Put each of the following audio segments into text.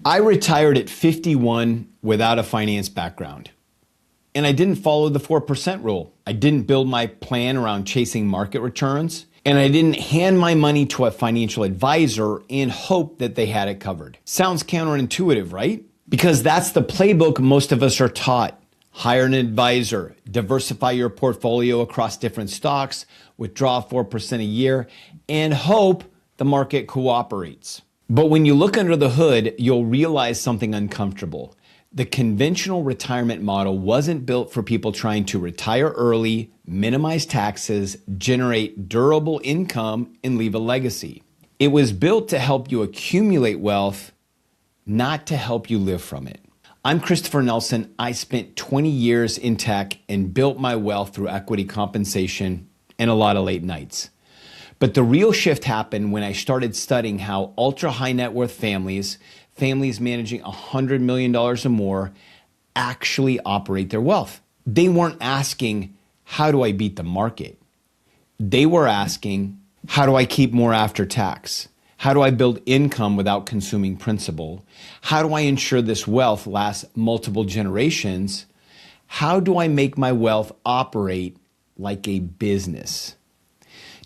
I retired at 51 without a finance background. And I didn't follow the 4% rule. I didn't build my plan around chasing market returns. And I didn't hand my money to a financial advisor and hope that they had it covered. Sounds counterintuitive, right? Because that's the playbook most of us are taught. Hire an advisor, diversify your portfolio across different stocks, withdraw 4% a year, and hope the market cooperates. But when you look under the hood, you'll realize something uncomfortable. The conventional retirement model wasn't built for people trying to retire early, minimize taxes, generate durable income, and leave a legacy. It was built to help you accumulate wealth, not to help you live from it. I'm Christopher Nelson. I spent 20 years in tech and built my wealth through equity compensation and a lot of late nights. But the real shift happened when I started studying how ultra high net worth families managing $100 million or more, actually operate their wealth. They weren't asking, how do I beat the market? They were asking, how do I keep more after tax? How do I build income without consuming principal? How do I ensure this wealth lasts multiple generations? How do I make my wealth operate like a business?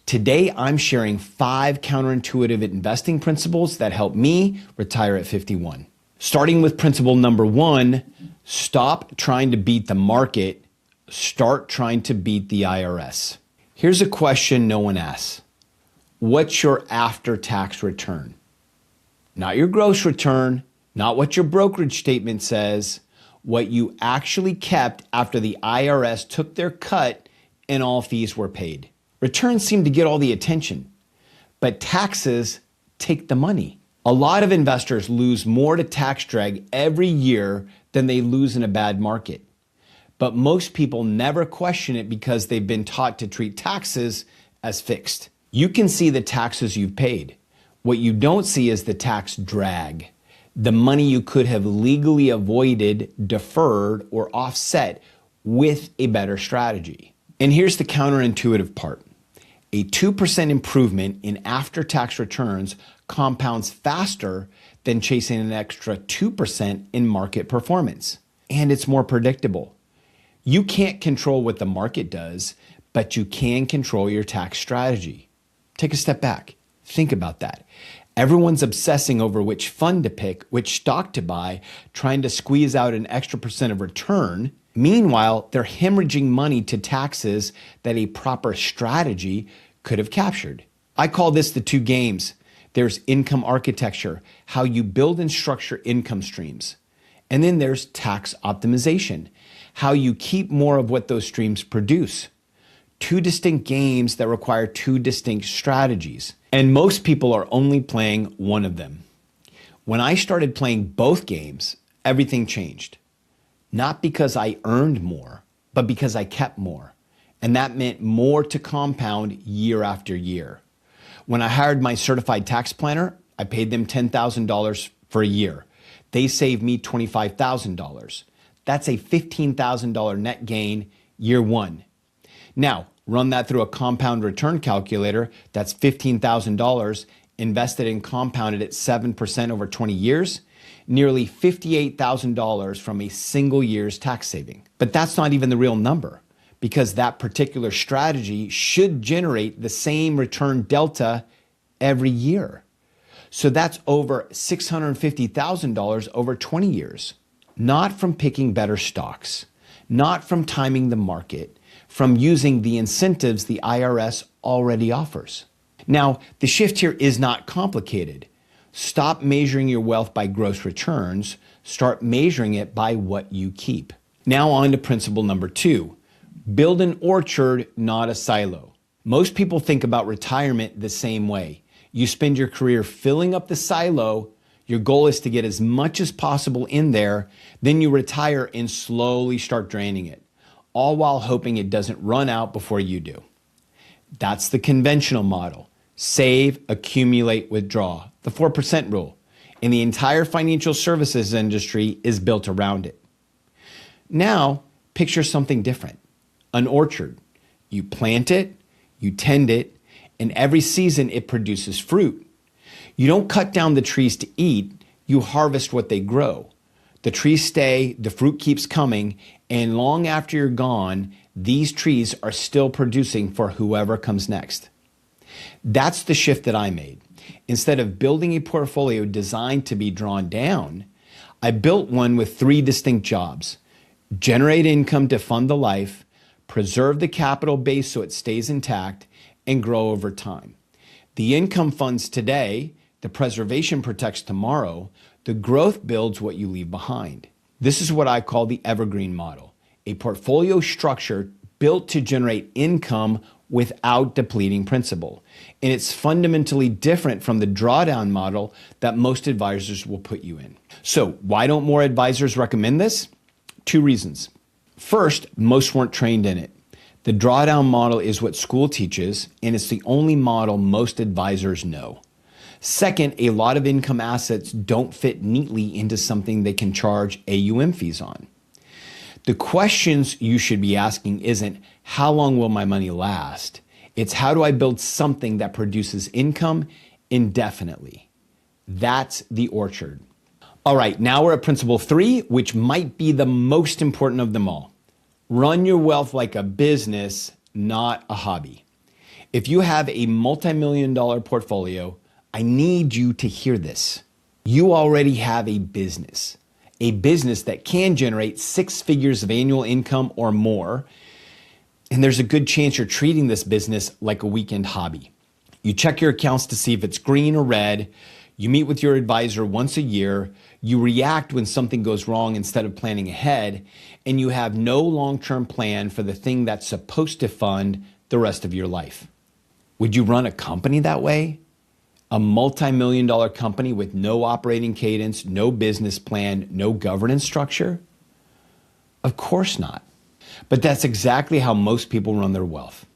Today, I'm sharing 5 counterintuitive investing principles that help me retire at 51. Starting with principle number 1, stop trying to beat the market, start trying to beat the IRS. Here's a question no one asks. What's your after-tax return? Not your gross return, not what your brokerage statement says, what you actually kept after the IRS took their cut and all fees were paid. Returns seem to get all the attention, but taxes take the money. A lot of investors lose more to tax drag every year than they lose in a bad market. But most people never question it because they've been taught to treat taxes as fixed. You can see the taxes you've paid. What you don't see is the tax drag, the money you could have legally avoided, deferred, or offset with a better strategy. And here's the counterintuitive part. A 2% improvement in after-tax returns compounds faster than chasing an extra 2% in market performance. And it's more predictable. You can't control what the market does, but you can control your tax strategy. Take a step back. Think about that. Everyone's obsessing over which fund to pick, which stock to buy, trying to squeeze out an extra percent of return. Meanwhile, they're hemorrhaging money to taxes that a proper strategy could have captured. I call this the 2 games. There's income architecture, how you build and structure income streams. And then there's tax optimization, how you keep more of what those streams produce. 2 distinct games that require 2 distinct strategies. And most people are only playing one of them. When I started playing both games, everything changed. Not because I earned more, but because I kept more. And that meant more to compound year after year. When I hired my certified tax planner, I paid them $10,000 for a year. They saved me $25,000. That's a $15,000 net gain year 1. Now, run that through a compound return calculator. That's $15,000 invested and compounded at 7% over 20 years. Nearly $58,000 from a single year's tax saving. But that's not even the real number, because that particular strategy should generate the same return delta every year. So that's over $650,000 over 20 years. Not from picking better stocks, not from timing the market, from using the incentives the IRS already offers. Now, the shift here is not complicated. Stop measuring your wealth by gross returns. Start measuring it by what you keep. Now on to principle number 2. Build an orchard, not a silo. Most people think about retirement the same way. You spend your career filling up the silo. Your goal is to get as much as possible in there. Then you retire and slowly start draining it, all while hoping it doesn't run out before you do. That's the conventional model. Save, accumulate, withdraw. The 4% rule. And the entire financial services industry is built around it. Now, picture something different. An orchard. You plant it, you tend it, and every season it produces fruit. You don't cut down the trees to eat, You harvest what they grow. The trees stay, the fruit keeps coming, and long after you're gone, these trees are still producing for whoever comes next. That's the shift that I made. Instead of building a portfolio designed to be drawn down, I built one with 3 distinct jobs: generate income to fund the life, preserve the capital base so it stays intact, and grow over time. The income funds today, the preservation protects tomorrow, the growth builds what you leave behind. This is what I call the evergreen model, a portfolio structure built to generate income without depleting principal. And it's fundamentally different from the drawdown model that most advisors will put you in. So why don't more advisors recommend this? 2 reasons. First, most weren't trained in it. The drawdown model is what school teaches, and it's the only model most advisors know. Second, a lot of income assets don't fit neatly into something they can charge AUM fees on. The questions you should be asking isn't, how long will my money last? It's, how do I build something that produces income indefinitely? That's the orchard. All right, now we're at principle 3, which might be the most important of them all. Run your wealth like a business, not a hobby. If you have a multi-million-dollar portfolio, I need you to hear this. You already have a business that can generate 6 figures of annual income or more. And there's a good chance you're treating this business like a weekend hobby. You check your accounts to see if it's green or red. You meet with your advisor once a year. You react when something goes wrong instead of planning ahead. And you have no long-term plan for the thing that's supposed to fund the rest of your life. Would you run a company that way? A multi-million-dollar company with no operating cadence, no business plan, no governance structure? Of course not. But that's exactly how most people run their wealth.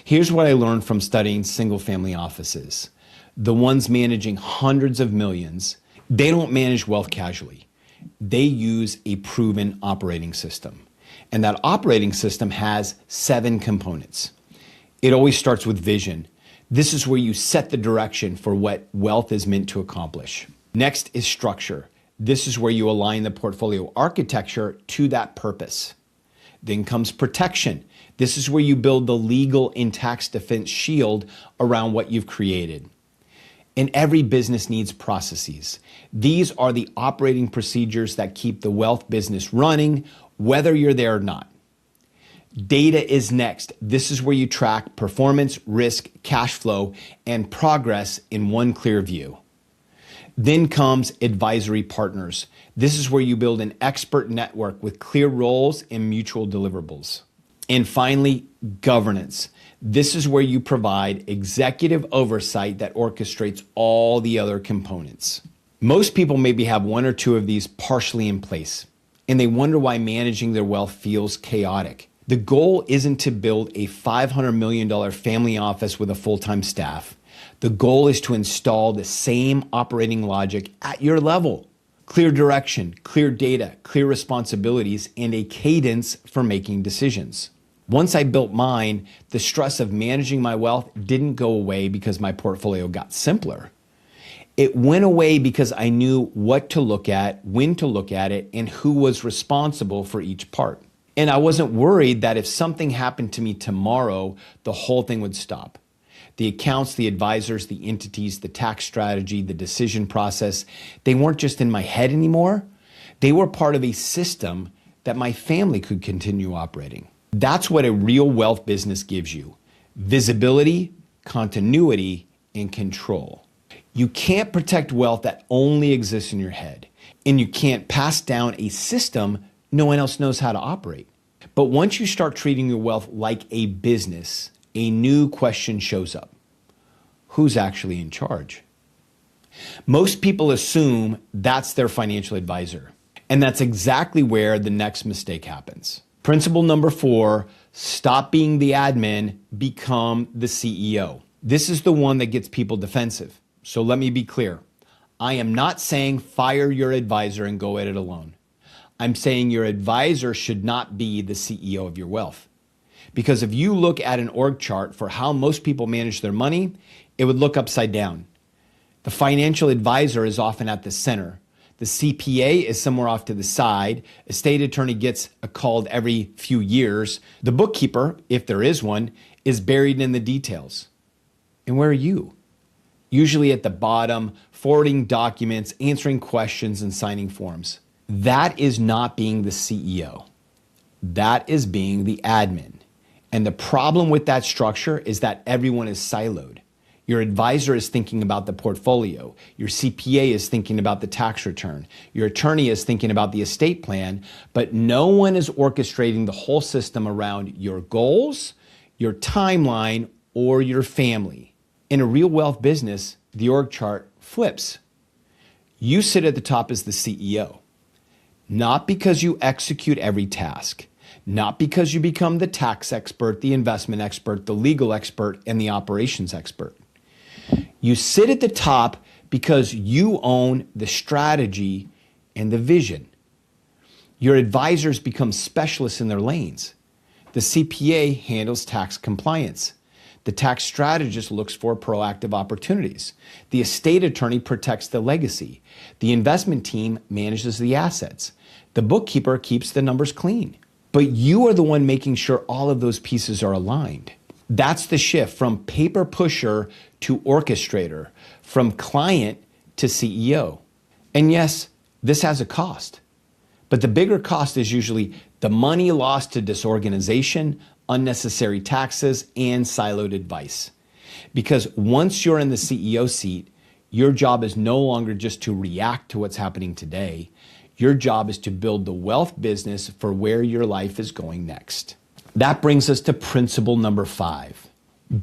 Here's what I learned from studying single-family offices. The ones managing hundreds of millions, they don't manage wealth casually. They use a proven operating system. And that operating system has 7 components. It always starts with vision. This is where you set the direction for what wealth is meant to accomplish. Next is structure. This is where you align the portfolio architecture to that purpose. Then comes protection. This is where you build the legal and tax defense shield around what you've created. And every business needs processes. These are the operating procedures that keep the wealth business running, whether you're there or not. Data is next. This is where you track performance, risk, cash flow, and progress in one clear view. Then comes advisory partners. This is where you build an expert network with clear roles and mutual deliverables. And finally, governance. This is where you provide executive oversight that orchestrates all the other components. Most people maybe have 1 or 2 of these partially in place, and they wonder why managing their wealth feels chaotic. The goal isn't to build a $500 million family office with a full-time staff. The goal is to install the same operating logic at your level. Clear direction, clear data, clear responsibilities, and a cadence for making decisions. Once I built mine, the stress of managing my wealth didn't go away because my portfolio got simpler. It went away because I knew what to look at, when to look at it, and who was responsible for each part. And I wasn't worried that if something happened to me tomorrow, the whole thing would stop. The accounts, the advisors, the entities, the tax strategy, the decision process, they weren't just in my head anymore. They were part of a system that my family could continue operating. That's what a real wealth business gives you: visibility, continuity, and control. You can't protect wealth that only exists in your head, and you can't pass down a system no one else knows how to operate. But once you start treating your wealth like a business, a new question shows up. Who's actually in charge? Most people assume that's their financial advisor, and that's exactly where the next mistake happens. Principle number 4, stop being the admin, become the CEO. This is the one that gets people defensive. So let me be clear. I am not saying fire your advisor and go at it alone. I'm saying your advisor should not be the CEO of your wealth. Because if you look at an org chart for how most people manage their money, it would look upside down. The financial advisor is often at the center. The CPA is somewhere off to the side. A state attorney gets called every few years. The bookkeeper, if there is one, is buried in the details. And where are you? Usually at the bottom, forwarding documents, answering questions, and signing forms. That is not being the CEO. That is being the admin. And the problem with that structure is that everyone is siloed. Your advisor is thinking about the portfolio. Your CPA is thinking about the tax return. Your attorney is thinking about the estate plan, but no one is orchestrating the whole system around your goals, your timeline, or your family. In a real wealth business, the org chart flips. You sit at the top as the CEO, not because you execute every task, not because you become the tax expert, the investment expert, the legal expert, and the operations expert. You sit at the top because you own the strategy and the vision. Your advisors become specialists in their lanes. The CPA handles tax compliance. The tax strategist looks for proactive opportunities. The estate attorney protects the legacy. The investment team manages the assets. The bookkeeper keeps the numbers clean. But you are the one making sure all of those pieces are aligned. That's the shift from paper pusher to orchestrator, from client to CEO. And yes, this has a cost. But the bigger cost is usually the money lost to disorganization, unnecessary taxes, and siloed advice. Because once you're in the CEO seat, your job is no longer just to react to what's happening today. Your job is to build the wealth business for where your life is going next. That brings us to principle number 5.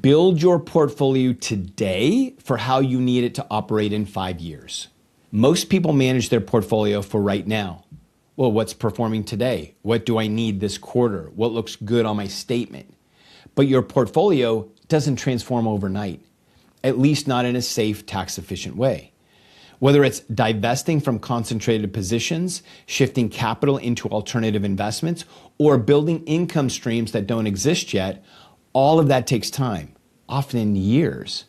Build your portfolio today for how you need it to operate in 5 years. Most people manage their portfolio for right now. Well, what's performing today? What do I need this quarter? What looks good on my statement? But your portfolio doesn't transform overnight, at least not in a safe, tax-efficient way. Whether it's divesting from concentrated positions, shifting capital into alternative investments, or building income streams that don't exist yet, all of that takes time, often years.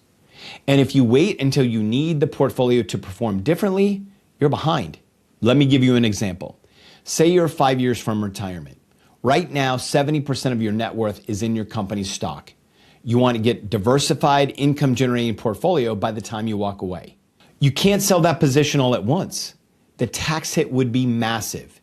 And if you wait until you need the portfolio to perform differently, you're behind. Let me give you an example. Say you're 5 years from retirement. Right now, 70% of your net worth is in your company's stock. You want to get diversified income-generating portfolio by the time you walk away. You can't sell that position all at once. The tax hit would be massive.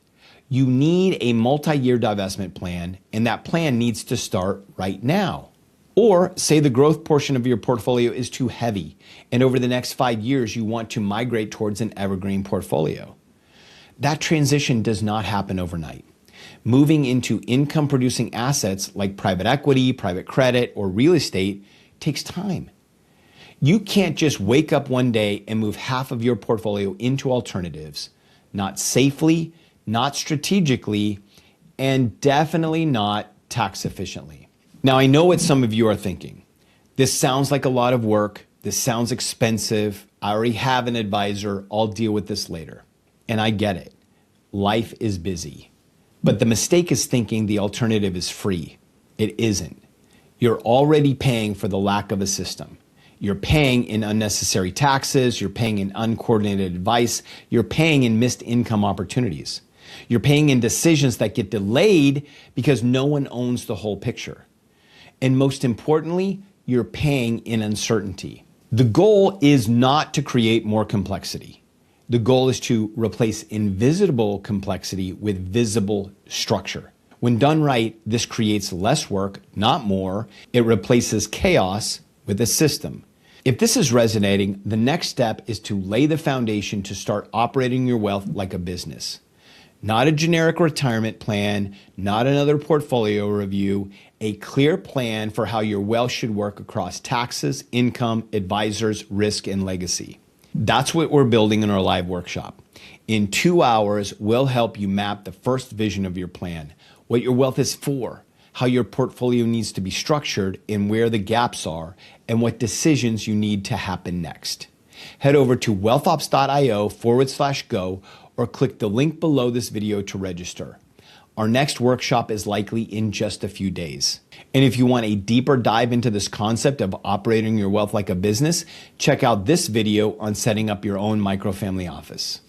You need a multi-year divestment plan, and that plan needs to start right now. Or say the growth portion of your portfolio is too heavy, and over the next 5 years, you want to migrate towards an evergreen portfolio. That transition does not happen overnight. Moving into income-producing assets like private equity, private credit, or real estate takes time. You can't just wake up one day and move half of your portfolio into alternatives, not safely, not strategically, and definitely not tax efficiently. Now, I know what some of you are thinking. This sounds like a lot of work. This sounds expensive. I already have an advisor. I'll deal with this later. And I get it. Life is busy. But the mistake is thinking the alternative is free. It isn't. You're already paying for the lack of a system. You're paying in unnecessary taxes, you're paying in uncoordinated advice, you're paying in missed income opportunities. You're paying in decisions that get delayed because no one owns the whole picture. And most importantly, you're paying in uncertainty. The goal is not to create more complexity. The goal is to replace invisible complexity with visible structure. When done right, this creates less work, not more. It replaces chaos with a system. If this is resonating, the next step is to lay the foundation to start operating your wealth like a business. Not a generic retirement plan, not another portfolio review, a clear plan for how your wealth should work across taxes, income, advisors, risk, and legacy. That's what we're building in our live workshop. In 2 hours, we'll help you map the first vision of your plan, what your wealth is for, how your portfolio needs to be structured and where the gaps are, and what decisions you need to happen next. Head over to wealthops.io/go or click the link below this video to register. Our next workshop is likely in just a few days. And if you want a deeper dive into this concept of operating your wealth like a business, check out this video on setting up your own microfamily office.